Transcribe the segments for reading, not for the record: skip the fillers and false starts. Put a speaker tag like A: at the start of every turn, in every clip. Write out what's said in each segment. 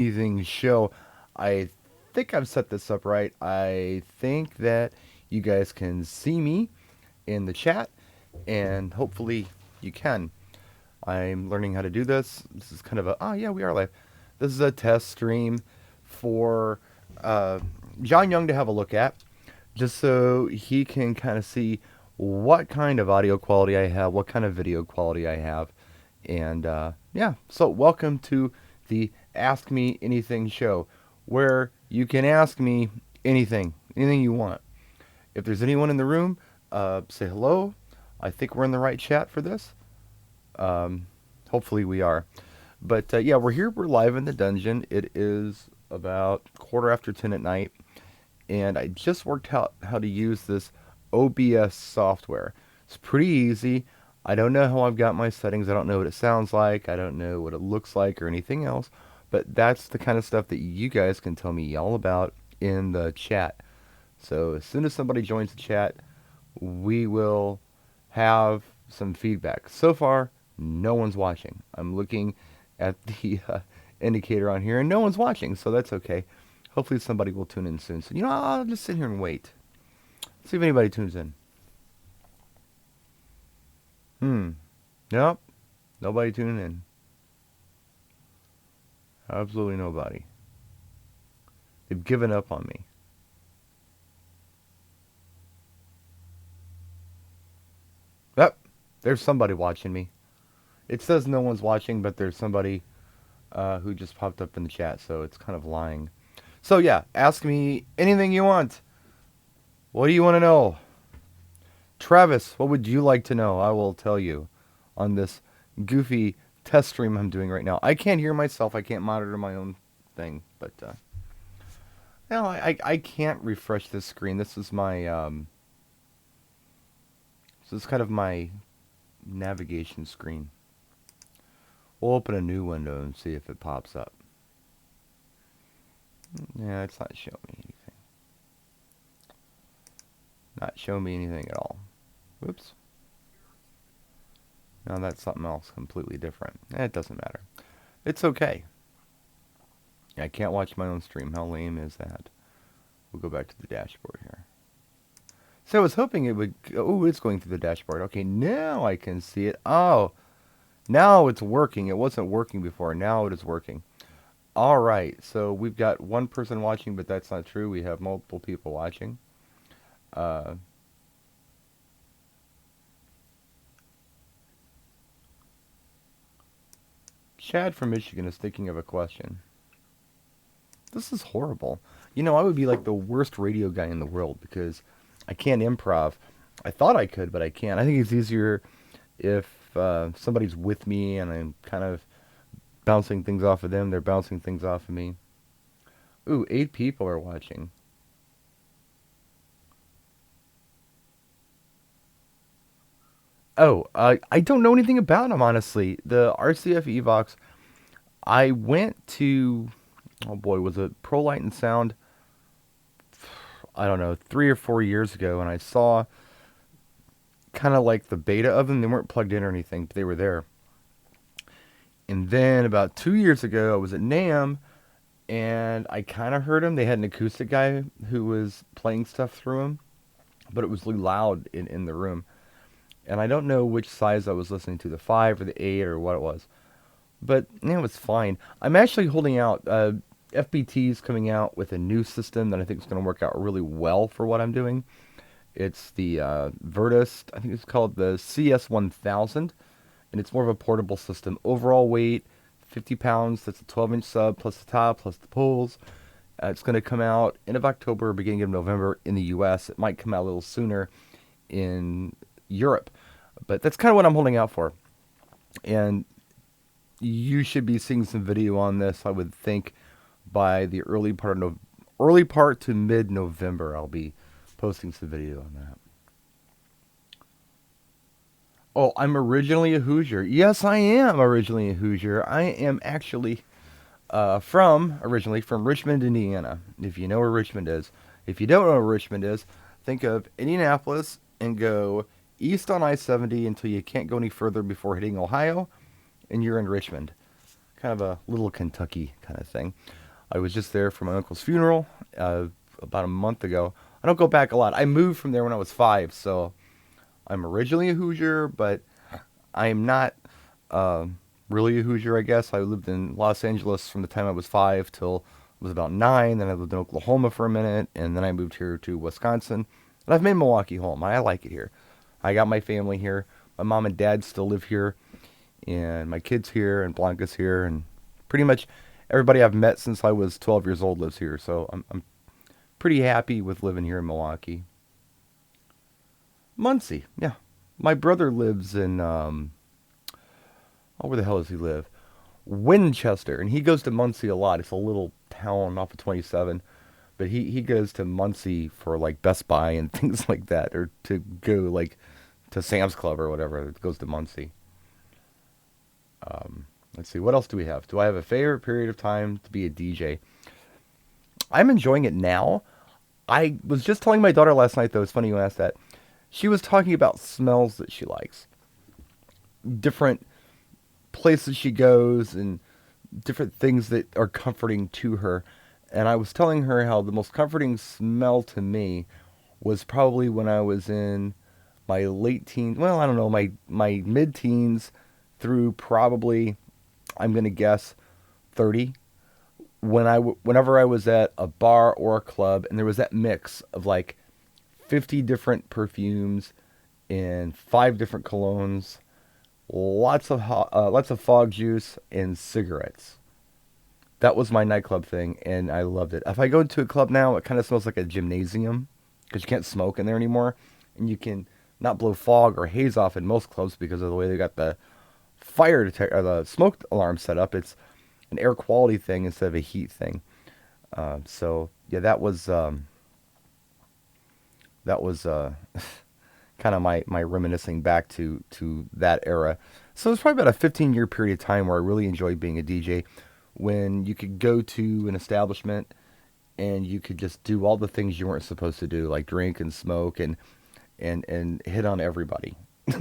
A: Reminiscing show. I think I've set this up right. I think that you guys can see me in the chat, and hopefully you can. I'm learning how to do this. This is kind of a, oh yeah, we are live. This is a test stream for uh, John Young to have a look at, just so he can kind of see what kind of audio quality I have, what kind of video quality I have. And yeah, so welcome to the Ask Me Anything show, where you can ask me anything you want. If there's anyone in the room, say hello. I think we're in the right chat for this. Um, Hopefully we are. But yeah, we're here. We're live in the dungeon. It is about 10:15 at night, and I just worked out how to use this OBS software. It's pretty easy. I don't know how I've got my settings. I don't know what it sounds like. I don't know what it looks like or anything else. But that's the kind of stuff that you guys can tell me all about in the chat. So as soon as somebody joins the chat, we will have some feedback. So far, no one's watching. I'm looking at the indicator on here, and no one's watching, so that's okay. Hopefully somebody will tune in soon. So, I'll just sit here and wait. See if anybody tunes in. Nope. Nobody tuning in. Absolutely nobody. They've given up on me. Yep. There's somebody watching me. It says no one's watching, but there's somebody who just popped up in the chat, so it's kind of lying. So yeah, ask me anything you want. What do you want to know? Travis, what would you like to know? I will tell you on this goofy test stream I'm doing right now. I can't hear myself. I can't monitor my own thing, but no, I can't refresh this screen. This is my this is kind of my navigation screen. We'll open a new window and see if it pops up. Yeah, it's not showing me anything. Not showing me anything at all. Whoops. Now that's something else completely different. It doesn't matter. It's okay. I can't watch my own stream. How lame is that? We'll go back to the dashboard here. So I was hoping it would... Oh, it's going through the dashboard. Okay, now I can see it. Oh, now it's working. It wasn't working before. Now it is working. All right, so we've got one person watching, but that's not true. We have multiple people watching. Chad from Michigan is thinking of a question. This is horrible. I would be like the worst radio guy in the world because I can't improv. I thought I could, but I can't. I think it's easier if somebody's with me and I'm kind of bouncing things off of them. They're bouncing things off of me. Ooh, 8 people are watching. Oh, I don't know anything about them, honestly. The RCF Evox, I went to, oh boy, was it Pro Light and Sound? I don't know, 3 or 4 years ago, and I saw kind of like the beta of them. They weren't plugged in or anything, but they were there. And then about 2 years ago, I was at NAMM, and I kind of heard them. They had an acoustic guy who was playing stuff through them, but it was really loud in the room. And I don't know which size I was listening to, the 5 or the 8 or what it was. But it was fine. I'm actually holding out. FBT's coming out with a new system that I think is going to work out really well for what I'm doing. It's the Vertus, I think it's called the CS1000, and it's more of a portable system. Overall weight, 50 pounds. That's a 12-inch sub plus the top plus the poles. It's going to come out end of October, beginning of November in the U.S. It might come out a little sooner in Europe, but that's kind of what I'm holding out for. And you should be seeing some video on this, I would think, by the early part to mid-November. I'll be posting some video on that. Oh, I'm originally a Hoosier. Yes, I am originally a Hoosier. I am actually originally from Richmond, Indiana. If you know where Richmond is. If you don't know where Richmond is, think of Indianapolis and go east on I-70 until you can't go any further before hitting Ohio, and you're in Richmond. kind of a little Kentucky kind of thing. I was just there for my uncle's funeral about a month ago. I don't go back a lot. I moved from there when I was 5, so I'm originally a Hoosier, but I'm not really a Hoosier, I guess. I lived in Los Angeles from the time I was 5 till I was about 9. Then I lived in Oklahoma for a minute, and then I moved here to Wisconsin. And I've made Milwaukee home. I like it here. I got my family here. My mom and dad still live here, and my kids here, and Blanca's here, and pretty much everybody I've met since I was 12 years old lives here. So I'm pretty happy with living here in Milwaukee. Muncie, yeah. My brother lives in oh, where the hell does he live? Winchester, and he goes to Muncie a lot. It's a little town off of 27, but he goes to Muncie for like Best Buy and things like that, or to go like to Sam's Club or whatever. It goes to Muncie. Let's see, what else do we have? Do I have a favorite period of time to be a DJ? I'm enjoying it now. I was just telling my daughter last night, though. It's funny you asked that. She was talking about smells that she likes, different places she goes, and different things that are comforting to her. And I was telling her how the most comforting smell to me was probably when I was in my late teens. Well, I don't know, my mid teens through probably, I'm gonna guess, 30. Whenever I was at a bar or a club, and there was that mix of like 50 different perfumes and 5 different colognes, lots of fog juice and cigarettes. That was my nightclub thing, and I loved it. If I go to a club now, it kind of smells like a gymnasium because you can't smoke in there anymore, and you can not blow fog or haze off in most clubs because of the way they got the fire detector, or the smoke alarm set up. It's an air quality thing instead of a heat thing. So yeah, that was kind of my reminiscing back to that era. So it's probably about a 15-year period of time where I really enjoyed being a DJ, when you could go to an establishment and you could just do all the things you weren't supposed to do, like drink and smoke and hit on everybody.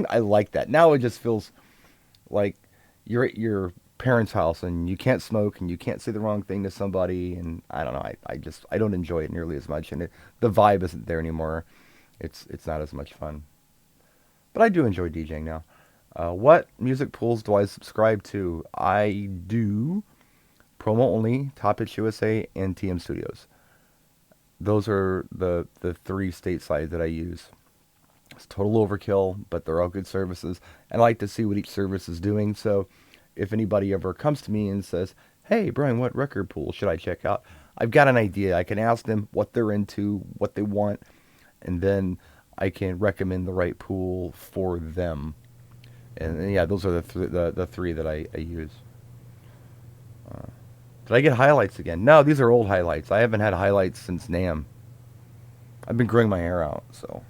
A: I like that. Now it just feels like you're at your parents' house and you can't smoke and you can't say the wrong thing to somebody, and I don't know. I don't enjoy it nearly as much, and the vibe isn't there anymore. It's not as much fun. But I do enjoy DJing now. What music pools do I subscribe to? I do Promo Only, Top Hits USA, and TM Studios. Those are the 3 stateside that I use. It's total overkill, but they're all good services. I like to see what each service is doing, so if anybody ever comes to me and says, hey, Brian, what record pool should I check out? I've got an idea. I can ask them what they're into, what they want, and then I can recommend the right pool for them. And yeah, those are the 3 that I use. Did I get highlights again? No, these are old highlights. I haven't had highlights since NAMM. I've been growing my hair out, so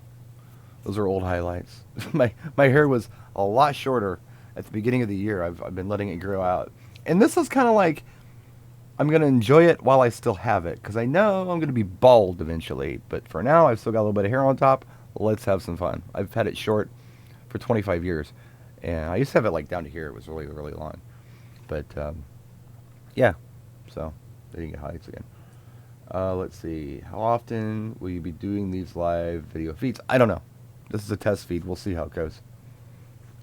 A: those are old highlights. my hair was a lot shorter at the beginning of the year. I've been letting it grow out. And this is kind of like, I'm going to enjoy it while I still have it, because I know I'm going to be bald eventually. But for now, I've still got a little bit of hair on top. Let's have some fun. I've had it short for 25 years. And I used to have it like down to here. It was really, really long. But, yeah. So, there you get highlights again. Let's see. How often will you be doing these live video feeds? I don't know. This is a test feed. We'll see how it goes.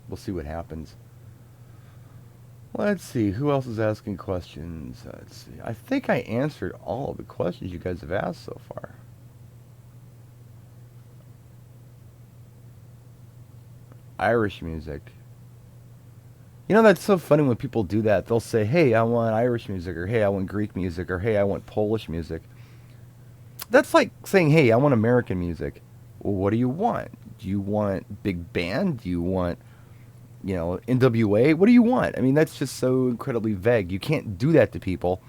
A: We'll see what happens. Let's see. Who else is asking questions? Let's see. I think I answered all of the questions you guys have asked so far. Irish music. You know, that's so funny when people do that. They'll say, hey, I want Irish music, or hey, I want Greek music, or hey, I want Polish music. That's like saying, hey, I want American music. Well, what do you want? Do you want big band? Do you want, NWA? What do you want? I mean, that's just so incredibly vague. You can't do that to people.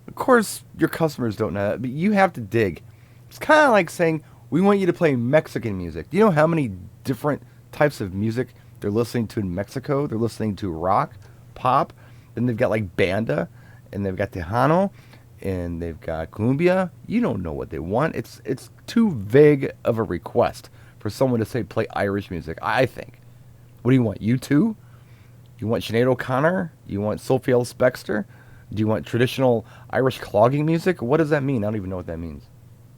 A: Of course, your customers don't know that, but you have to dig. It's kind of like saying, we want you to play Mexican music. Do you know how many different types of music they're listening to in Mexico? They're listening to rock, pop, then they've got like banda, and they've got Tejano, and they've got cumbia. You don't know what they want. It's too vague of a request for someone to say play Irish music, I think. What do you want? U2? You you want Sinead O'Connor? You want Sophie Ellis Bextor? Do you want traditional Irish clogging music? What does that mean? I don't even know what that means.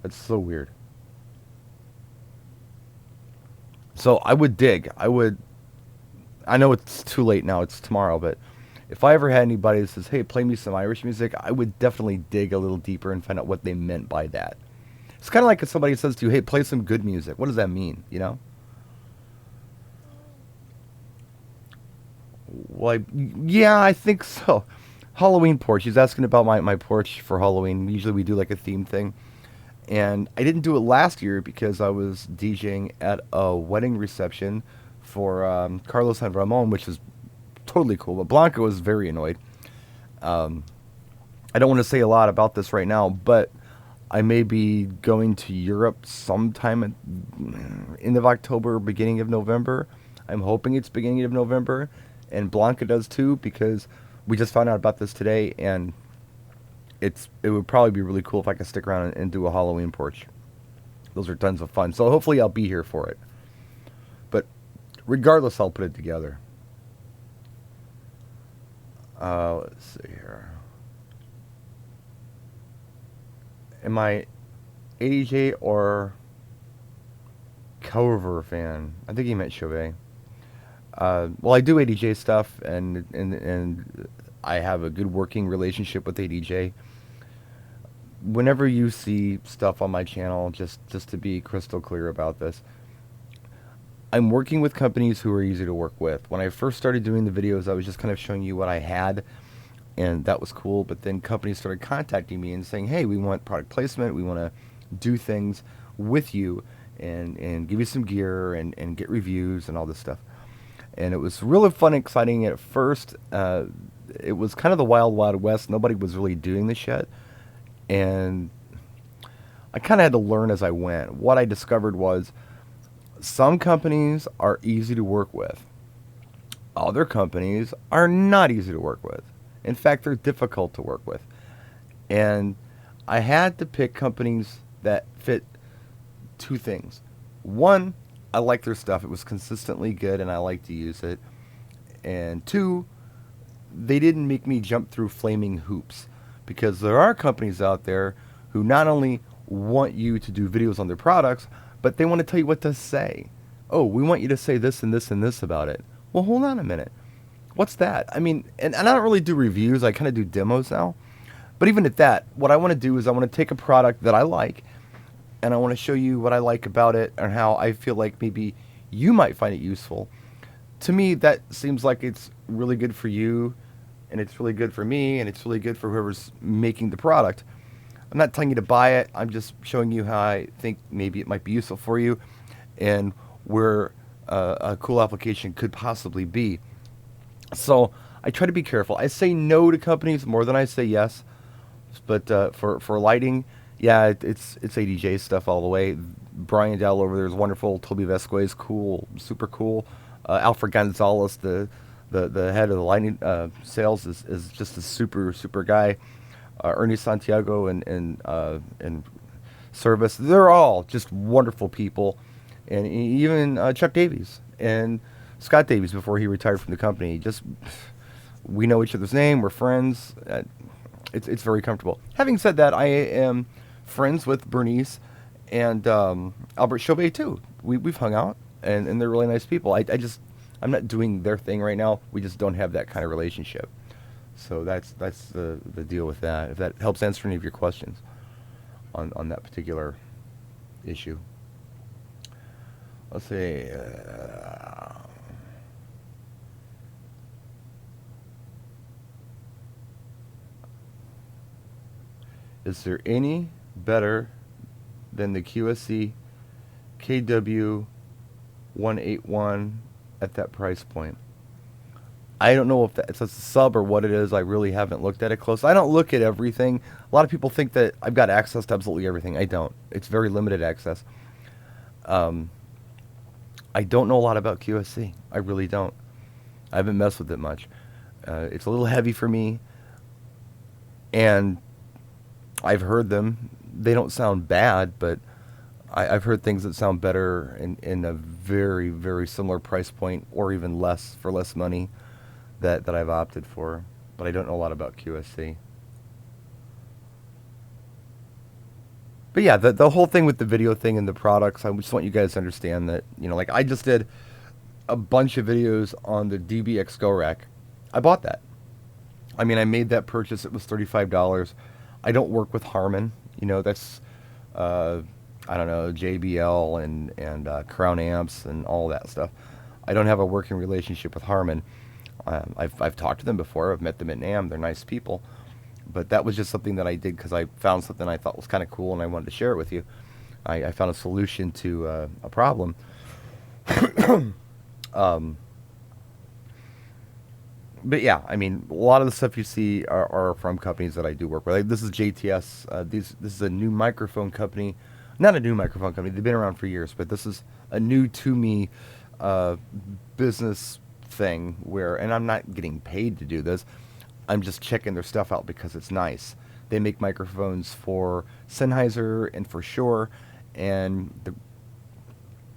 A: That's so weird. So I would dig. I would. I know it's too late now. It's tomorrow, but if I ever had anybody that says, "Hey, play me some Irish music," I would definitely dig a little deeper and find out what they meant by that. It's kind of like if somebody says to you, "Hey, play some good music." What does that mean? You know? Well, yeah, I think so. Halloween porch. He's asking about my porch for Halloween. Usually we do like a theme thing. And I didn't do it last year because I was DJing at a wedding reception for Carlos and Ramon, which is totally cool. But Blanca was very annoyed. Um, I don't want to say a lot about this right now, but I may be going to Europe sometime at end of October, beginning of November. I'm hoping it's beginning of November, and Blanca does too because we just found out about this today, and it would probably be really cool if I could stick around and do a Halloween porch. Those are tons of fun. So hopefully I'll be here for it. But regardless, I'll put it together. Let's see here. Am I ADJ or Cover fan? I think he meant Chauvet. Well, I do ADJ stuff, and I have a good working relationship with ADJ. Whenever you see stuff on my channel, just to be crystal clear about this, I'm working with companies who are easy to work with. When I first started doing the videos, I was just kind of showing you what I had, and that was cool. But then companies started contacting me and saying, "Hey, we want product placement. We want to do things with you and give you some gear and get reviews and all this stuff." And it was really fun and exciting at first. It was kind of the wild, wild west. Nobody was really doing this yet. And I kind of had to learn as I went. What I discovered was some companies are easy to work with. Other companies are not easy to work with. In fact, they're difficult to work with. And I had to pick companies that fit two things. One, I like their stuff. It was consistently good and I like to use it. And two, they didn't make me jump through flaming hoops. Because there are companies out there who not only want you to do videos on their products, but they want to tell you what to say. Oh, we want you to say this and this and this about it. Well, hold on a minute. What's that? I mean, and I don't really do reviews. I kind of do demos now. But even at that, what I want to do is I want to take a product that I like, and I want to show you what I like about it and how I feel like maybe you might find it useful. To me, that seems like it's really good for you, and it's really good for me, and it's really good for whoever's making the product. I'm not telling you to buy it. I'm just showing you how I think maybe it might be useful for you and where a cool application could possibly be. So I try to be careful. I say no to companies more than I say yes. But for lighting, yeah, it's ADJ stuff all the way. Brian Dowell over there is wonderful. Toby Vesquez, cool, super cool. Alfred Gonzalez, the head of the lighting sales, is just a super guy. Ernie Santiago and service, they're all just wonderful people. And even Chuck Davies and Scott Davies before he retired from the company. Just we know each other's name. We're friends. It's very comfortable. Having said that, I am friends with Bernice and Albert Chauvet too. We've hung out and they're really nice people. I'm not doing their thing right now. We just don't have that kind of relationship. So that's the deal with that. If that helps answer any of your questions on that particular issue. Let's see. Is there any better than the QSC KW 181 at that price point? I don't know if that's a sub or what it is. I really haven't looked at it close. I don't look at everything. A lot of people think that I've got access to absolutely everything. I don't. It's very limited access. I don't know a lot about QSC. I really don't. I haven't messed with it much. It's a little heavy for me, and I've heard them. They don't sound bad, but I've heard things that sound better in a very, very similar price point or even less for less money. that I've opted for, but I don't know a lot about QSC. But yeah, the whole thing with the video thing and the products, I just want you guys to understand that, like I just did a bunch of videos on the DBX Go Rack. I bought that. I mean, I made that purchase. It was $35. I don't work with Harman. That's uh, I don't know, JBL and Crown amps and all that stuff. I don't have a working relationship with Harman. I've talked to them before. I've met them at NAMM. They're nice people. But that was just something that I did because I found something I thought was kind of cool and I wanted to share it with you. I found a solution to a problem. Um, but yeah, I mean, a lot of the stuff you see are from companies that I do work with. Like, this is JTS. This is a new microphone company, not a new microphone company. They've been around for years, but this is a new to me uh, business thing where, and I'm not getting paid to do this. I'm just checking their stuff out because it's nice. They make microphones for Sennheiser and for Shure, and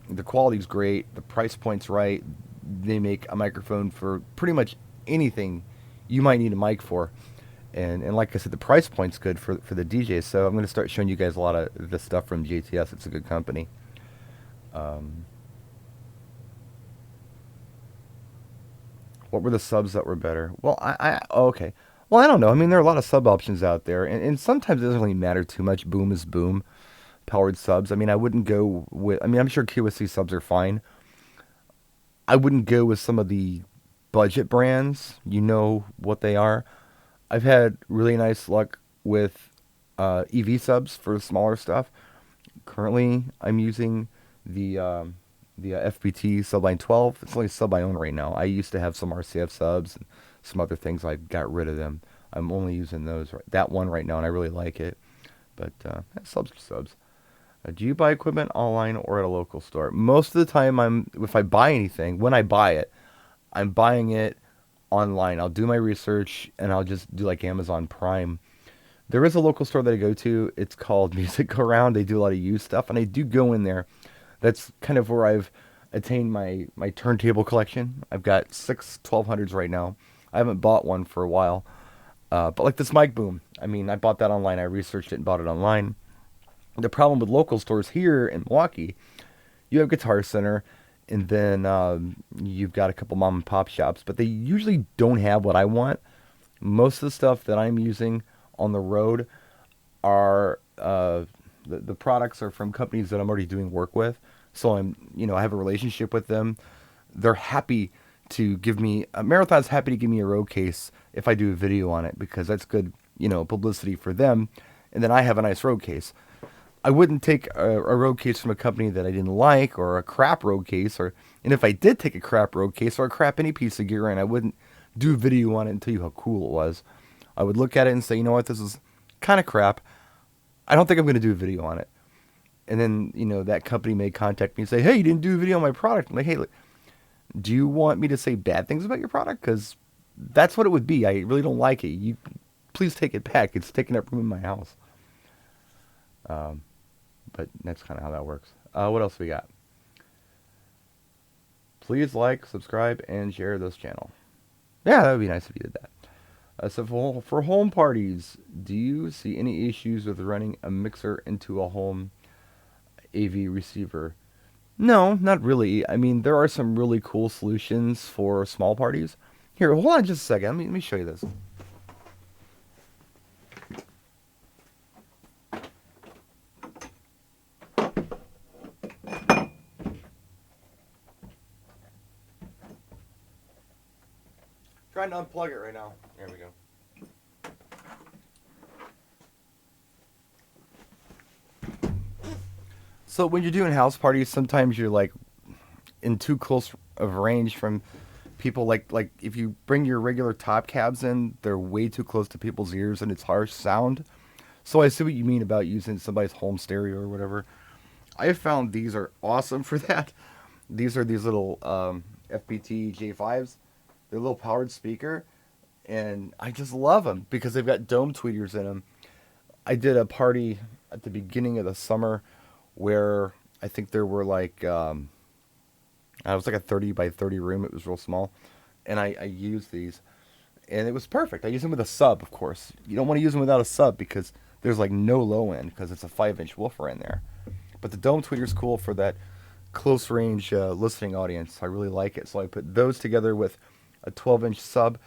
A: the quality's great. The price point's right. They make a microphone for pretty much anything you might need a mic for. And like I said, the price point's good for the DJs. So I'm going to start showing you guys a lot of the stuff from JTS. It's a good company. Um, what were the subs that were better? Well, okay. Well, I don't know. I mean, there are a lot of sub options out there, and sometimes it doesn't really matter too much. Boom is boom. Powered subs. I mean, I wouldn't go with. I mean, I'm sure QSC subs are fine. I wouldn't go with some of the budget brands. You know what they are. I've had really nice luck with EV subs for smaller stuff. Currently, I'm using the FPT Subline 12. It's only a sub I own right now. I used to have some RCF subs and some other things. I got rid of them. I'm only using that one right now, and I really like it. But subs are subs. Do you buy equipment online or at a local store? Most of the time, if I buy anything, when I buy it, I'm buying it online. I'll do my research and I'll just do like Amazon Prime. There is a local store that I go to. It's called Music Around. They do a lot of used stuff, and I do go in there. That's kind of where I've attained my turntable collection. I've got 6 1200s right now. I haven't bought one for a while. But like this mic boom, I mean, I bought that online. I researched it and bought it online. The problem with local stores here in Milwaukee, you have Guitar Center, and then you've got a couple mom and pop shops, but they usually don't have what I want. Most of the stuff that I'm using on the road are the products are from companies that I'm already doing work with. So I have a relationship with them. They're happy to give me Marathon's happy to give me a road case if I do a video on it because that's good, publicity for them. And then I have a nice road case. I wouldn't take a road case from a company that I didn't like or a crap road case and if I did take a crap road case or a crap any piece of gear and I wouldn't do a video on it and tell you how cool it was. I would look at it and say, you know what, this is kind of crap. I don't think I'm going to do a video on it. And then, that company may contact me and say, hey, you didn't do a video on my product. I'm like, hey, look, do you want me to say bad things about your product? Because that's what it would be. I really don't like it. You please take it back. It's taking up room in my house. But that's kind of how that works. What else we got? Please like, subscribe, and share this channel. Yeah, that would be nice if you did that. So for home parties, do you see any issues with running a mixer into a home AV receiver? No, not really. I mean, there are some really cool solutions for small parties. Here, hold on just a second. Let me show you this. Trying to unplug it right now. There we go. So when you're doing house parties, sometimes you're like in too close of range from people. Like if you bring your regular top cabs in, they're way too close to people's ears and it's harsh sound. So I see what you mean about using somebody's home stereo or whatever. I have found these are awesome for that. These are these little FPT J5s. They're a little powered speaker, and I just love them because they've got dome tweeters in them. I did a party at the beginning of the summer where I think there were like it was like a 30 by 30 room. It was real small. and I used these, and it was perfect. I used them with a sub, of course. You don't want to use them without a sub because there's like no low end because it's a 5-inch woofer in there. But the dome tweeter's cool for that close range listening audience. I really like it, so I put those together with a 12-inch sub,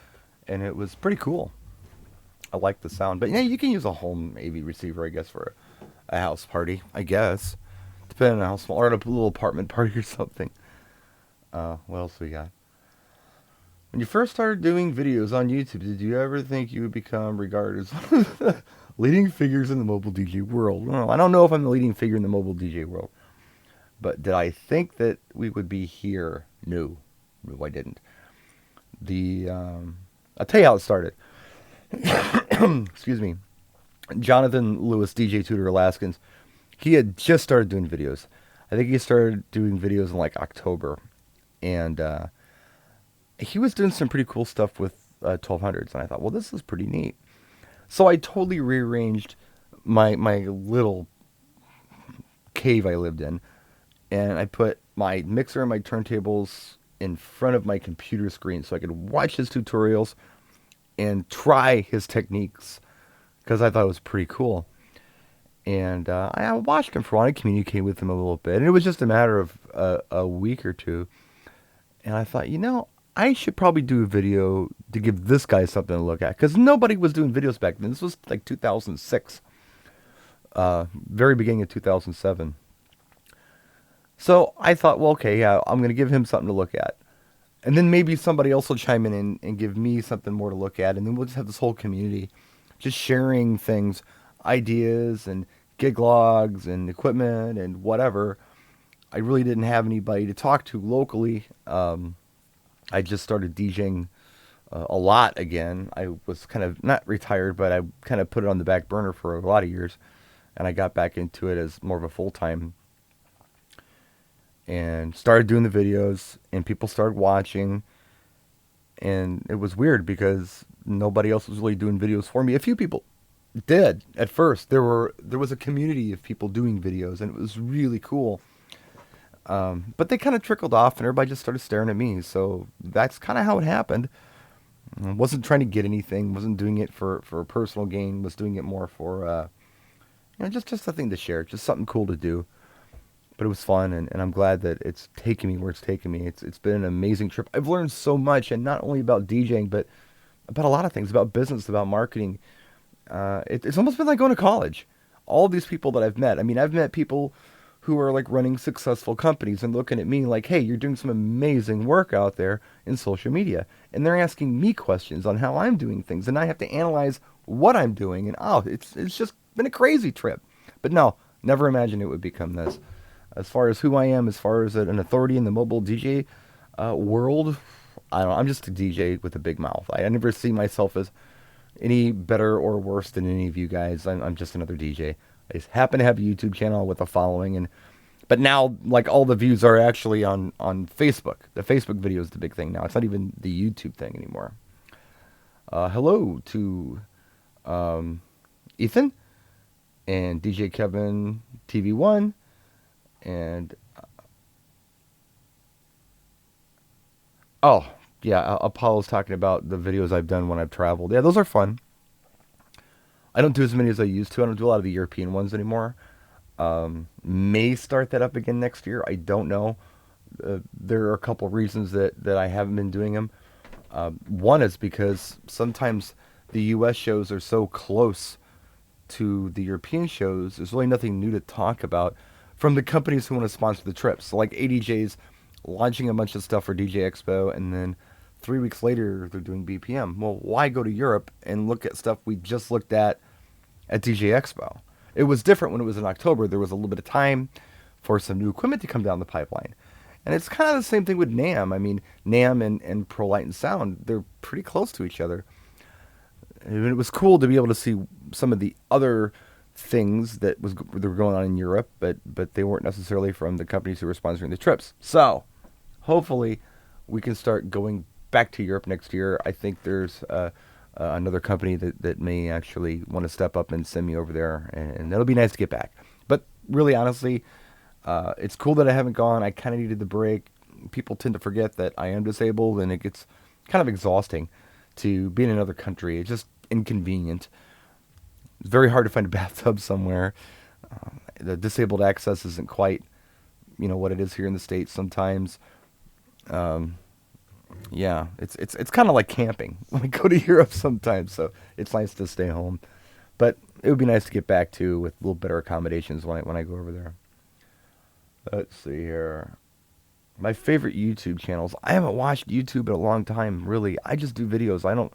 A: and it was pretty cool. I like the sound, but yeah, you can use a home AV receiver, I guess, for a house party, I guess, depending on how small, or at a little apartment party or something. What else we got? When you first started doing videos on YouTube, did you ever think you would become regarded as one of the leading figures in the mobile DJ world? Well, I don't know if I'm the leading figure in the mobile DJ world, but did I think that we would be here? No, no, I didn't. I'll tell you how it started. Excuse me. Jonathan Lewis, DJ Tutor Alaskans, he had just started doing videos. I think he started doing videos in like October, and he was doing some pretty cool stuff with 1200s, and I thought, well, this is pretty neat. So I totally rearranged my little cave I lived in, and I put my mixer and my turntables in front of my computer screen so I could watch his tutorials and try his techniques because I thought it was pretty cool. And I watched him for a while. I communicated with him a little bit, and it was just a matter of a week or two. And I thought, I should probably do a video to give this guy something to look at because nobody was doing videos back then. This was like 2006, very beginning of 2007. So I thought, well, okay, yeah, I'm going to give him something to look at. And then maybe somebody else will chime in and give me something more to look at. And then we'll just have this whole community just sharing things, ideas and gig logs and equipment and whatever. I really didn't have anybody to talk to locally. I just started DJing a lot again. I was kind of not retired, but I kind of put it on the back burner for a lot of years. And I got back into it as more of a full-time and started doing the videos, and people started watching, and it was weird because nobody else was really doing videos for me. A few people did at first. There was a community of people doing videos, and it was really cool. But they kind of trickled off, and everybody just started staring at me. So that's kind of how it happened. I wasn't trying to get anything. Wasn't doing it for personal gain. Was doing it more for just a thing to share, just something cool to do. But it was fun, and I'm glad that it's taken me where it's taken me. It's been an amazing trip. I've learned so much, and not only about DJing, but about a lot of things, about business, about marketing. It's almost been like going to college. All these people that I've met. I mean, I've met people who are like running successful companies and looking at me like, hey, you're doing some amazing work out there in social media. And they're asking me questions on how I'm doing things, and I have to analyze what I'm doing. And it's just been a crazy trip. But no, never imagined it would become this. As far as who I am, as far as an authority in the mobile DJ world, I don't know. I'm just a DJ with a big mouth. I never see myself as any better or worse than any of you guys. I'm just another DJ. I just happen to have a YouTube channel with a following, but now like all the views are actually on Facebook. The Facebook video is the big thing now. It's not even the YouTube thing anymore. Hello to Ethan and DJ Kevin TV1. And oh yeah, Apollo's talking about the videos I've done when I've traveled. Yeah, those are fun. I don't do as many as I used to. I don't do a lot of the European ones anymore. May start that up again next year. I don't know. There are a couple of reasons that I haven't been doing them. One is because sometimes the U.S. shows are so close to the European shows. There's really nothing new to talk about from the companies who want to sponsor the trips. So like ADJ's launching a bunch of stuff for DJ Expo, and then 3 weeks later they're doing BPM. Well, why go to Europe and look at stuff we just looked at DJ Expo? It was different when it was in October. There was a little bit of time for some new equipment to come down the pipeline. And it's kind of the same thing with NAMM. I mean, NAMM and Pro Light and Sound, they're pretty close to each other. And it was cool to be able to see some of the other things that were going on in Europe, but they weren't necessarily from the companies who were sponsoring the trips. So hopefully we can start going back to Europe next year. I think there's another company that may actually want to step up and send me over there, and that'll be nice to get back. But really, honestly, it's cool that I haven't gone. I kind of needed the break. People tend to forget that I am disabled, and it gets kind of exhausting to be in another country. It's just inconvenient. It's very hard to find a bathtub somewhere. The disabled access isn't quite, what it is here in the States sometimes. Um, yeah, it's kind of like camping when I go to Europe sometimes, so it's nice to stay home. But it would be nice to get back to with a little better accommodations when I go over there. Let's see here. My favorite YouTube channels. I haven't watched YouTube in a long time, really. I just do videos. I don't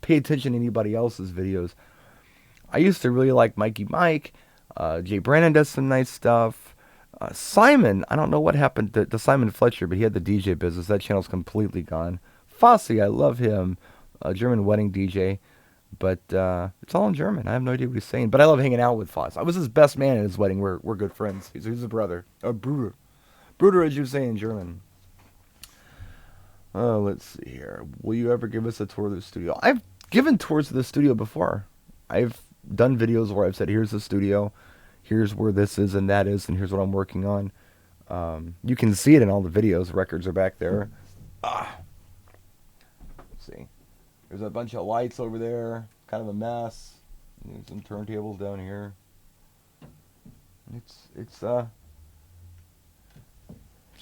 A: pay attention to anybody else's videos. I used to really like Mikey Mike. Jay Brandon does some nice stuff. Simon, I don't know what happened to Simon Fletcher, but he had the DJ business. That channel's completely gone. Fosse, I love him. German wedding DJ. But it's all in German. I have no idea what he's saying. But I love hanging out with Fosse. I was his best man at his wedding. We're good friends. He's a brother. A Bruder. Bruder, as you say in German. Let's see here. Will you ever give us a tour of the studio? I've given tours of the studio before. I've done videos where I've said, here's the studio. Here's where this is and that is. And here's what I'm working on. You can see it in all the videos. Records are back there. Let's see. There's a bunch of lights over there. Kind of a mess. There's some turntables down here. It's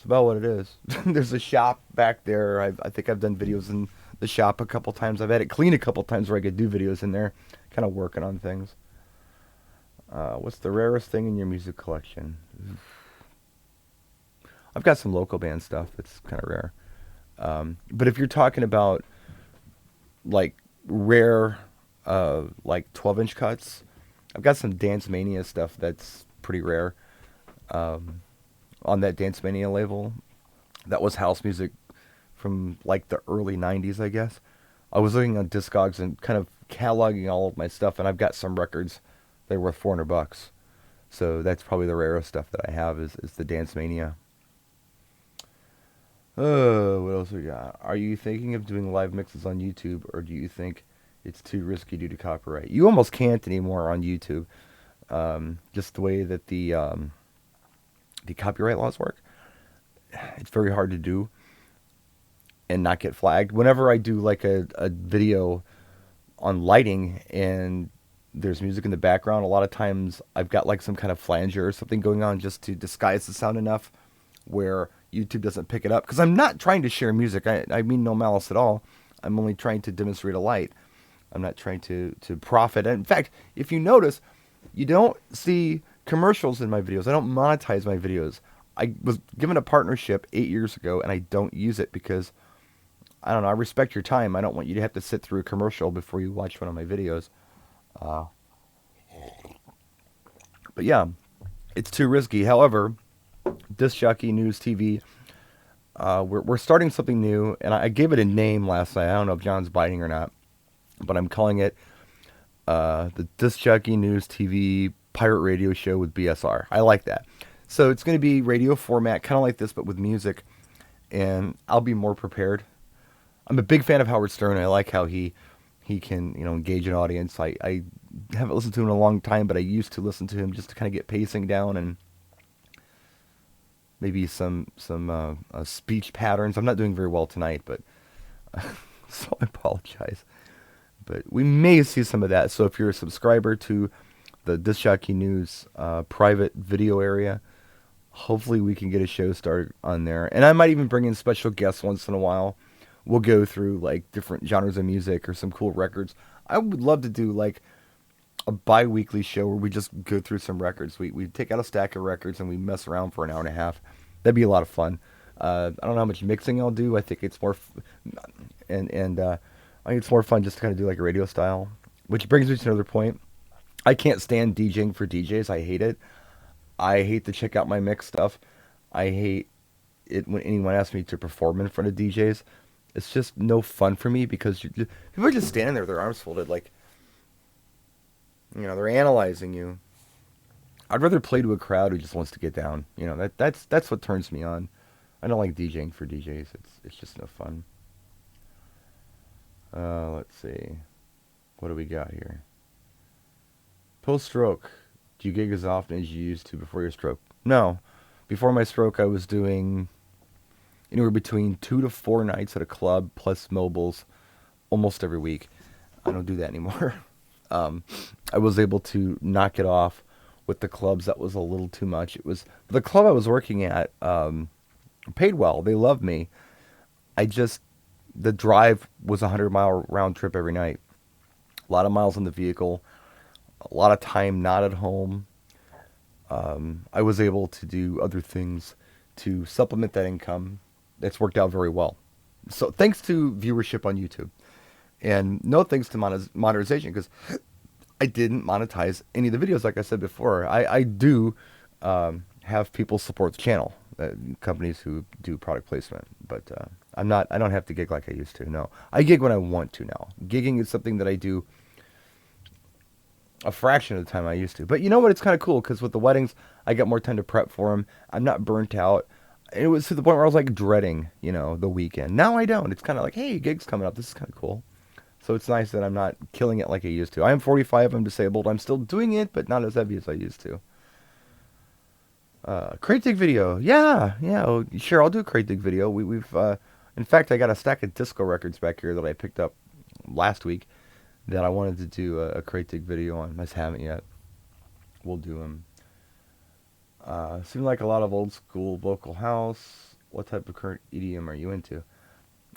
A: about what it is. There's a shop back there. I think I've done videos in the shop a couple times. I've had it clean a couple times where I could do videos in there. Kind of working on things. What's the rarest thing in your music collection? I've got some local band stuff that's kind of rare. But if you're talking about like rare, like 12-inch cuts, I've got some Dance Mania stuff that's pretty rare. On that Dance Mania label, that was house music from like the early 90s, I guess. I was looking on Discogs and kind of cataloging all of my stuff, and I've got some records that are worth $400. So that's probably the rarest stuff that I have is the Dance Mania. Oh, what else we got? Are you thinking of doing live mixes on YouTube, or do you think it's too risky due to copyright? You almost can't anymore on YouTube. Just the way that the copyright laws work. It's very hard to do and not get flagged. Whenever I do like a video on lighting and there's music in the background, a lot of times I've got like some kind of flanger or something going on just to disguise the sound enough where YouTube doesn't pick it up. Because I'm not trying to share music. I mean no malice at all. I'm only trying to demonstrate a light. I'm not trying to profit. And in fact, if you notice, you don't see commercials in my videos. I don't monetize my videos. I was given a partnership 8 years ago, and I don't use it because, I don't know, I respect your time. I don't want you to have to sit through a commercial before you watch one of my videos. But yeah, it's too risky. However, Disc Jockey News TV, we're starting something new, and I gave it a name last night. I don't know if John's biting or not, but I'm calling it the Disc Jockey News TV Pirate Radio Show with BSR. I like that. So it's going to be radio format, kind of like this, but with music, and I'll be more prepared. I'm a big fan of Howard Stern. I like how he can, engage an audience. I haven't listened to him in a long time, but I used to listen to him just to kind of get pacing down and maybe some speech patterns. I'm not doing very well tonight, but so I apologize. But we may see some of that. So if you're a subscriber to the Disc Jockey News private video area, hopefully we can get a show started on there. And I might even bring in special guests once in a while. We'll go through like different genres of music or some cool records. I would love to do like a bi-weekly show where we just go through some records. We take out a stack of records and we mess around for an hour and a half. That'd be a lot of fun. I don't know how much mixing I'll do. I think it's more I think it's more fun just to kind of do like a radio style. Which brings me to another point. I can't stand DJing for DJs. I hate it. I hate to check out my mix stuff. I hate it when anyone asks me to perform in front of DJs. It's just no fun for me because people are just standing there with their arms folded like, they're analyzing you. I'd rather play to a crowd who just wants to get down. That's what turns me on. I don't like DJing for DJs. It's just no fun. Let's see. What do we got here? Post-stroke. Do you gig as often as you used to before your stroke? No. Before my stroke, I was doing anywhere between 2 to 4 nights at a club plus mobiles almost every week. I don't do that anymore. Um, I was able to knock it off with the clubs. That was a little too much. It was the club I was working at, paid well. They loved me. I just the drive was a 100-mile round trip every night. A lot of miles in the vehicle. A lot of time not at home. I was able to do other things to supplement that income. That's worked out very well. So thanks to viewership on YouTube, and no thanks to monetization, because I didn't monetize any of the videos. Like I said before, I do have people support the channel, companies who do product placement, but I don't have to gig like I used to. No, I gig when I want to now. Gigging is something that I do a fraction of the time I used to. But you know what? It's kind of cool because with the weddings, I got more time to prep for them. I'm not burnt out. It was to the point where I was like dreading, the weekend. Now I don't. It's kind of like, hey, gig's coming up. This is kind of cool. So it's nice that I'm not killing it like I used to. I am 45. I'm disabled. I'm still doing it, but not as heavy as I used to. Crate dig video. Yeah, yeah. Oh, sure, I'll do a crate dig video. In fact, I got a stack of disco records back here that I picked up last week that I wanted to do a crate dig video on. I just haven't yet. We'll do them. Seems like a lot of old school vocal house. What type of current EDM are you into?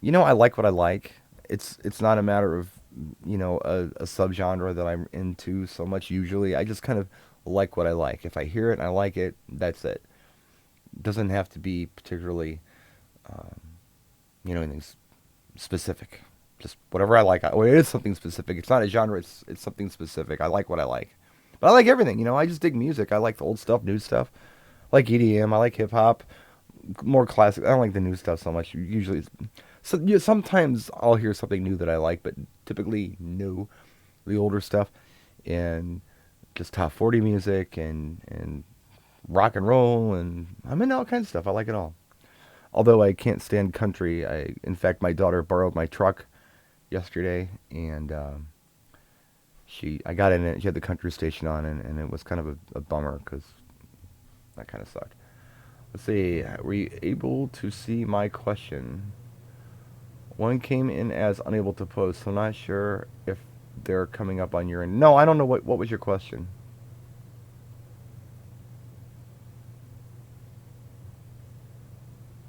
A: I like what I like. It's not a matter of a subgenre that I'm into so much usually. I just kind of like what I like. If I hear it and I like it, that's it. It doesn't have to be particularly anything specific. Just whatever I like. Well, it is something specific. It's not a genre. It's something specific. I like what I like. But I like everything. I just dig music. I like the old stuff, new stuff. I like EDM. I like hip hop. More classic. I don't like the new stuff so much. Usually, sometimes I'll hear something new that I like, but typically new, the older stuff, and just top 40 music and rock and roll, and I'm into all kinds of stuff. I like it all. Although I can't stand country. In fact, my daughter borrowed my truck yesterday, and I got in it. She had the country station on, and it was kind of a bummer because that kind of sucked. Let's see. Were you able to see my question? One came in as unable to post, so I'm not sure if they're coming up on your end. No, I don't know what was your question.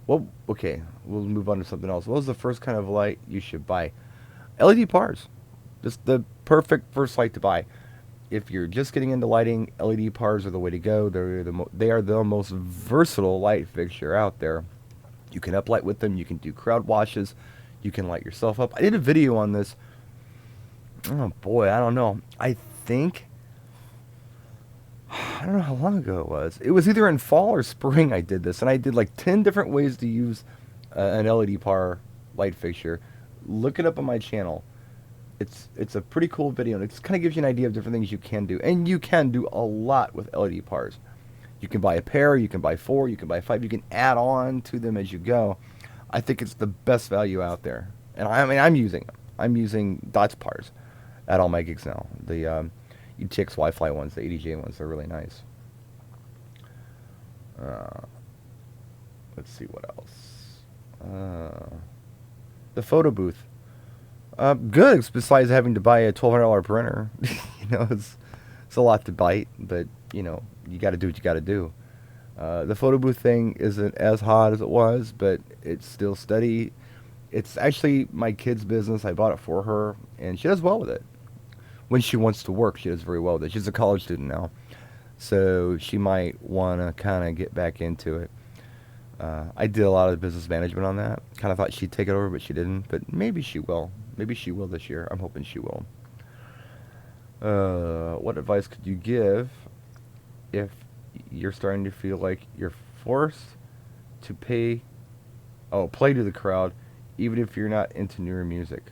A: Well, okay, we'll move on to something else. What was the first kind of light you should buy? LED bars. Just the perfect first light to buy. If you're just getting into lighting, LED bars are the way to go. They are the most versatile light fixture out there. You can uplight with them. You can do crowd washes. You can light yourself up. I did a video on this. Oh boy, I don't know. I don't know how long ago it was. It was either in fall or spring I did this, and I did like 10 different ways to use an LED bar light fixture. Look it up on my channel. It's a pretty cool video, and it kind of gives you an idea of different things you can do. And you can do a lot with LED bars. You can buy a pair, you can buy 4, you can buy 5, you can add on to them as you go. I think it's the best value out there. And I'm using them. I'm using Dots bars at all my gigs now. The UTX Wi-Fi ones, the ADJ ones, they're really nice. Let's see what else. The photo booth. Good, besides having to buy a $1,200 printer. It's a lot to bite, but, you got to do what you got to do. The photo booth thing isn't as hot as it was, but it's still steady. It's actually my kid's business. I bought it for her, and she does well with it. When she wants to work, she does very well with it. She's a college student now, so she might want to kind of get back into it. I did a lot of business management on that. Kind of thought she'd take it over, but she didn't. But maybe she will. Maybe she will this year. I'm hoping she will. What advice could you give if you're starting to feel like you're forced to play to the crowd, even if you're not into newer music?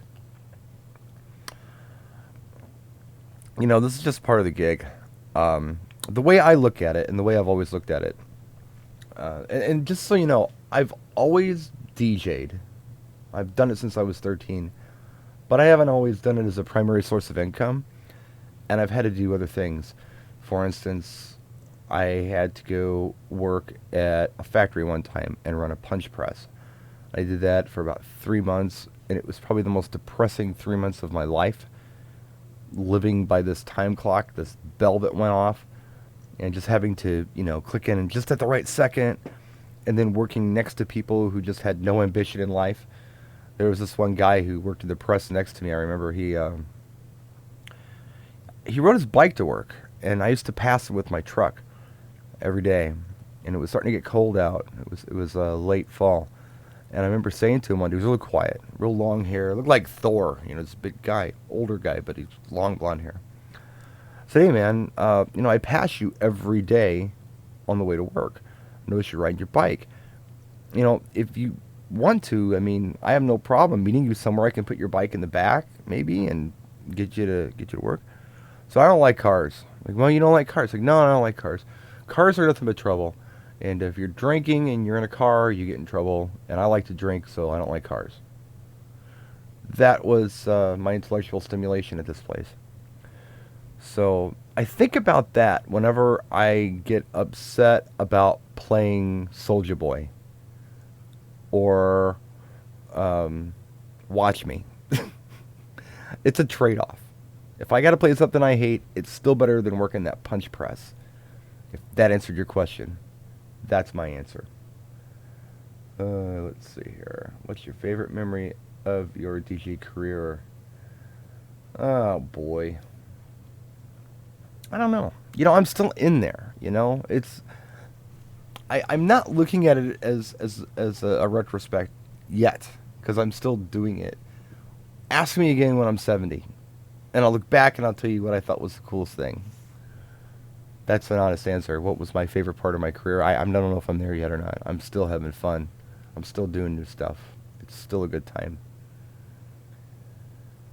A: This is just part of the gig. The way I look at it, and the way I've always looked at it, and just so you know, I've always DJ'd. I've done it since I was 13, but I haven't always done it as a primary source of income, and I've had to do other things. For instance, I had to go work at a factory one time and run a punch press. I did that for about 3 months, and it was probably the most depressing 3 months of my life. Living by this time clock, this bell that went off, and just having to, click in and just at the right second, and then working next to people who just had no ambition in life. There was this one guy who worked at the press next to me. I remember he rode his bike to work, and I used to pass him with my truck every day, and it was starting to get cold out. It was late fall, and I remember saying to him one day, he was really quiet, real long hair, looked like Thor, this big guy, older guy, but he's long blonde hair. Say, hey man, I pass you every day on the way to work. Notice you're riding your bike. If you want to, I have no problem meeting you somewhere. I can put your bike in the back, maybe, and get you to work. So I don't like cars. Like, well, you don't like cars. Like, no, I don't like cars. Cars are nothing but trouble. And if you're drinking and you're in a car, you get in trouble. And I like to drink, so I don't like cars. That was my intellectual stimulation at this place. So I think about that whenever I get upset about playing Soulja Boy or Watch Me. It's a trade-off. If I got to play something I hate, it's still better than working that punch press. If that answered your question, that's my answer. Let's see here. What's your favorite memory of your DJ career? Oh, boy. I don't know. I'm still in there, It's... I'm not looking at it as a retrospect yet, because I'm still doing it. Ask me again when I'm 70. And I'll look back and I'll tell you what I thought was the coolest thing. That's an honest answer. What was my favorite part of my career? I don't know if I'm there yet or not. I'm still having fun. I'm still doing new stuff. It's still a good time.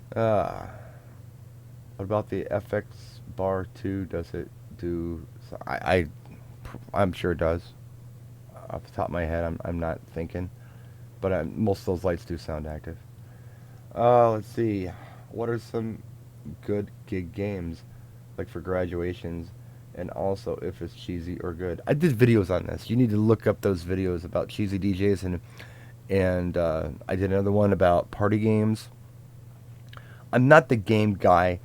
A: What about the FX Bar 2? Does it do... I'm sure it does. Off the top of my head, I'm not thinking. But most of those lights do sound active. Let's see. What are some good gig games, like for graduations, and also if it's cheesy or good? I did videos on this. You need to look up those videos about cheesy DJs, and I did another one about party games. I'm not the game guy,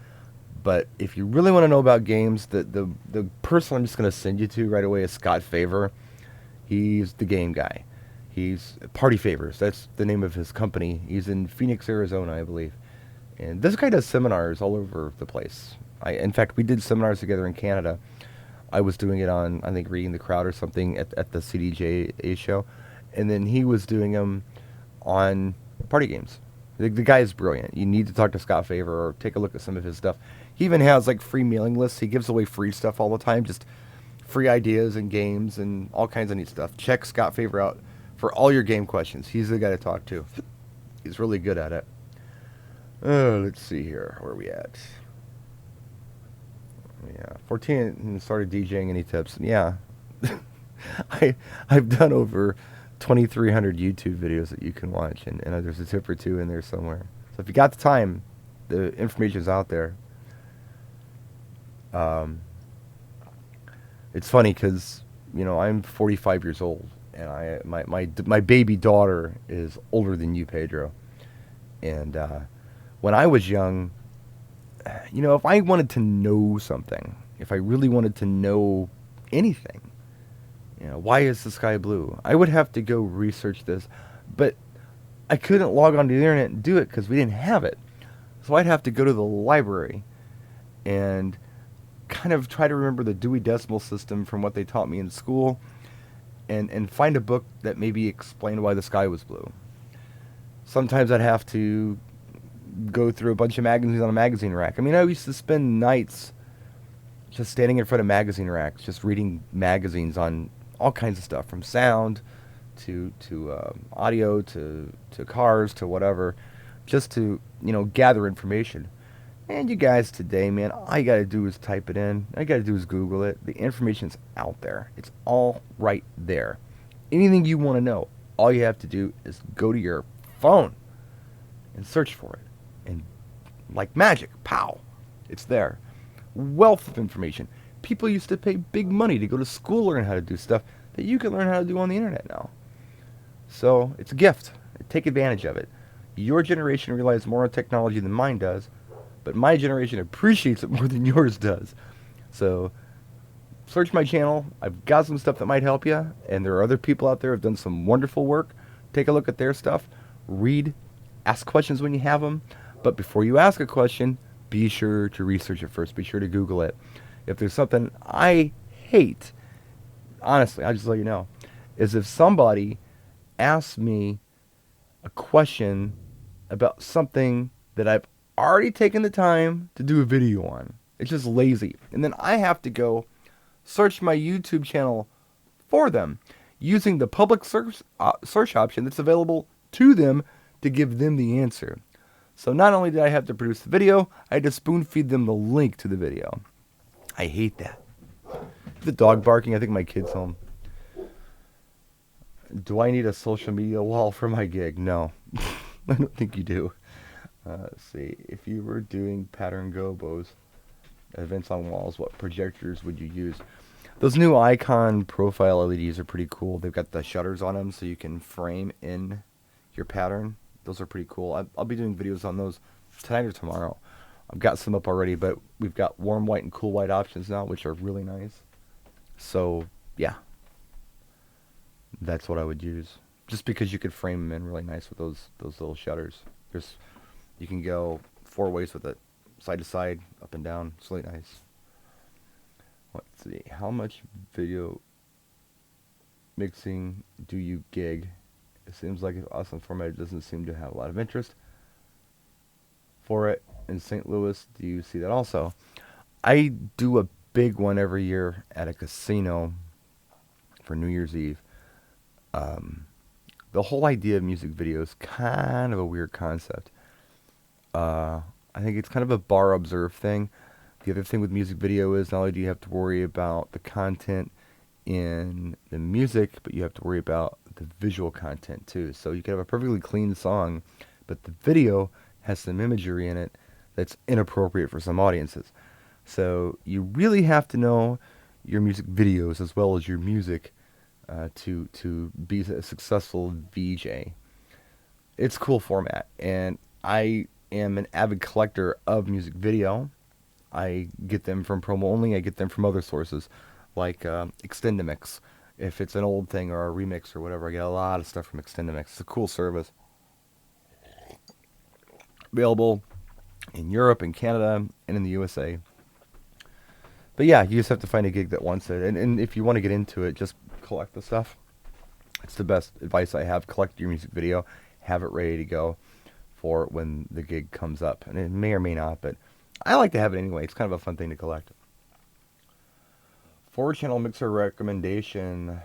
A: but if you really want to know about games, the person I'm just going to send you to right away is Scott Favor. He's the game guy. He's Party Favors. That's the name of his company. He's in Phoenix, Arizona, I believe. And this guy does seminars all over the place. In fact, we did seminars together in Canada. I was doing it on, I think, Reading the Crowd or something at the CDJA show. And then he was doing them on party games. The guy is brilliant. You need to talk to Scott Favor or take a look at some of his stuff. He even has like free mailing lists. He gives away free stuff all the time, just free ideas and games and all kinds of neat stuff. Check Scott Favor out for all your game questions. He's the guy to talk to. He's really good at it. Let's see here. Where are we at? Yeah, 14 and started DJing. Any tips? Yeah. I've done over 2,300 YouTube videos that you can watch, and there's a tip or two in there somewhere. So if you got the time, the information's out there. It's funny because I'm 45 years old, and my baby daughter is older than you, Pedro. And when I was young, if I wanted to know something, if I really wanted to know anything, why is the sky blue? I would have to go research this, but I couldn't log onto the internet and do it because we didn't have it. So I'd have to go to the library and kind of try to remember the Dewey Decimal System from what they taught me in school, and find a book that maybe explained why the sky was blue. Sometimes I'd have to go through a bunch of magazines on a magazine rack. I used to spend nights just standing in front of magazine racks, just reading magazines on all kinds of stuff, from sound to audio to cars to whatever, just to gather information. And you guys today, man, all you gotta do is type it in. All you gotta do is Google it. The information's out there. It's all right there. Anything you want to know, all you have to do is go to your phone and search for it. And like magic, pow, it's there. Wealth of information. People used to pay big money to go to school, learn how to do stuff that you can learn how to do on the internet now. So it's a gift. Take advantage of it. Your generation relies more on technology than mine does, but my generation appreciates it more than yours does. So search my channel. I've got some stuff that might help you, and there are other people out there who have done some wonderful work. Take a look at their stuff. Read. Ask questions when you have them. But before you ask a question, be sure to research it first. Be sure to Google it. If there's something I hate, honestly, I'll just let you know, is if somebody asks me a question about something that I've already taken the time to do a video on. It's just lazy. And then I have to go search my YouTube channel for them using the public search option that's available to them to give them the answer. So not only did I have to produce the video, I had to spoon feed them the link to the video. I hate that. The dog barking, I think my kid's home. Do I need a social media wall for my gig? No. I don't think you do. Let's see. If you were doing pattern gobos, events on walls, what projectors would you use? Those new icon profile LEDs are pretty cool. They've got the shutters on them so you can frame in your pattern. Those are pretty cool. I'll be doing videos on those tonight or tomorrow. I've got some up already, but we've got warm white and cool white options now, which are really nice. So, yeah. That's what I would use. Just because you could frame them in really nice with those little shutters. You can go 4 ways with it. Side to side, up and down. It's really nice. Let's see. How much video mixing do you gig? It seems like an awesome format. It doesn't seem to have a lot of interest for it. In St. Louis, do you see that also? I do a big one every year at a casino for New Year's Eve. The whole idea of music video is kind of a weird concept. I think it's kind of a bar observe thing. The other thing with music video is not only do you have to worry about the content in the music, but you have to worry about the visual content too. So you can have a perfectly clean song, but the video has some imagery in it that's inappropriate for some audiences. So you really have to know your music videos as well as your music to be a successful VJ. It's a cool format, and I am an avid collector of music video. I get them from promo only. I get them from other sources, like Extendamix. If it's an old thing or a remix or whatever, I get a lot of stuff from Extendamix. It's a cool service. Available in Europe and Canada and in the USA. But yeah, you just have to find a gig that wants it. And if you want to get into it, just collect the stuff. It's the best advice I have. Collect your music video. Have it ready to go for when the gig comes up. And it may or may not, but I like to have it anyway. It's kind of a fun thing to collect. 4-channel mixer recommendation.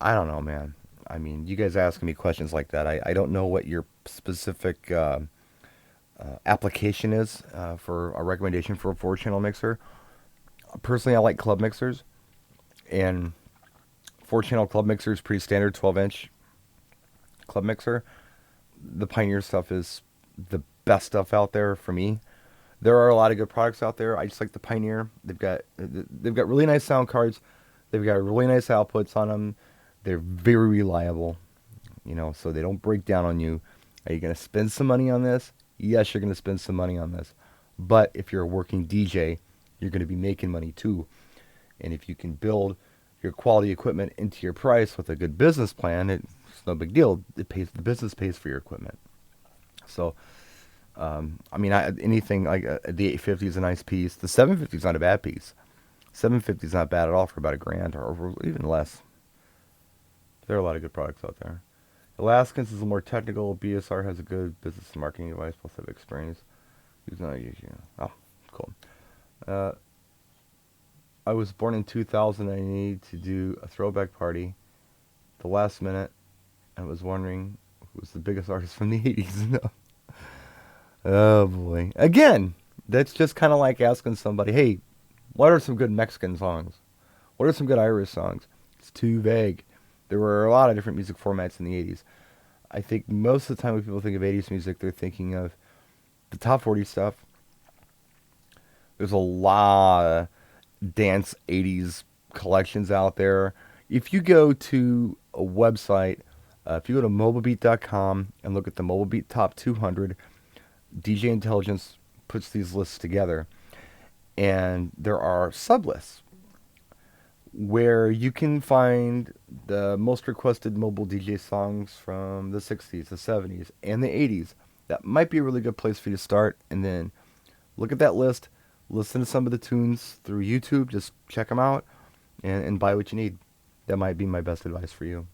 A: I don't know, man. I mean, you guys asking me questions like that. I don't know what your specific application is for a recommendation for a 4-channel mixer. Personally, I like club mixers. And 4-channel club mixer is pretty standard, 12-inch club mixer. The Pioneer stuff is the best stuff out there for me. There are a lot of good products out there. I just like the Pioneer. They've got really nice sound cards. They've got really nice outputs on them. They're very reliable, so they don't break down on you. Are you going to spend some money on this? Yes, you're going to spend some money on this. But if you're a working DJ, you're going to be making money too. And if you can build your quality equipment into your price with a good business plan, it's no big deal. The business pays for your equipment. So, anything like the 850 is a nice piece. The 750 is not a bad piece. 750 is not bad at all for about $1,000 or even less. There are a lot of good products out there. Alaskans is a little more technical. BSR has a good business and marketing advice, plus have experience. Oh, cool. I was born in 2000. I needed to do a throwback party. The last minute, I was wondering who was the biggest artist from the 80s. Oh boy. Again, that's just kind of like asking somebody, hey, what are some good Mexican songs? What are some good Irish songs? It's too vague. There were a lot of different music formats in the 80s. I think most of the time when people think of 80s music, they're thinking of the top 40 stuff. There's a lot of dance 80s collections out there. If you go to a website If you go to mobilebeat.com and look at the Mobile Beat Top 200, DJ Intelligence puts these lists together. And there are sublists where you can find the most requested mobile DJ songs from the 60s, the 70s, and the 80s. That might be a really good place for you to start. And then look at that list, listen to some of the tunes through YouTube, just check them out, and buy what you need. That might be my best advice for you.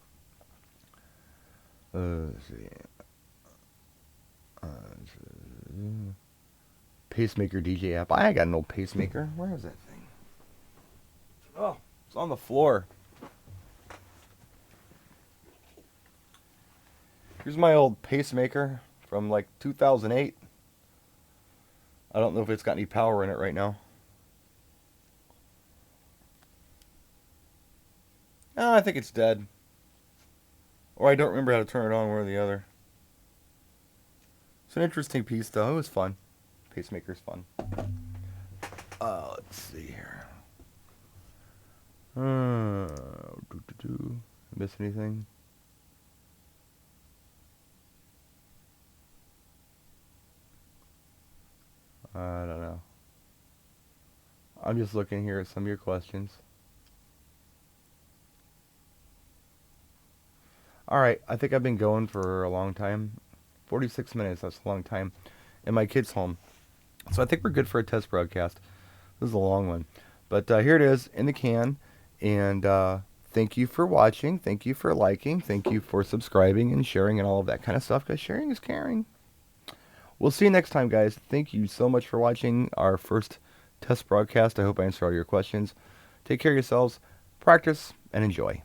A: Let's see. Pacemaker DJ app. I got an old pacemaker. Where is that thing? Oh, it's on the floor. Here's my old pacemaker from like 2008. I don't know if it's got any power in it right now. Oh, I think it's dead. Or I don't remember how to turn it on, one or the other. It's an interesting piece, though. It was fun. Pacemaker's fun. Let's see here. Miss anything? I don't know. I'm just looking here at some of your questions. Alright, I think I've been going for a long time. 46 minutes, that's a long time. And my kid's home. So I think we're good for a test broadcast. This is a long one. But here it is in the can. And thank you for watching. Thank you for liking. Thank you for subscribing and sharing and all of that kind of stuff. Because sharing is caring. We'll see you next time, guys. Thank you so much for watching our first test broadcast. I hope I answered all your questions. Take care of yourselves. Practice and enjoy.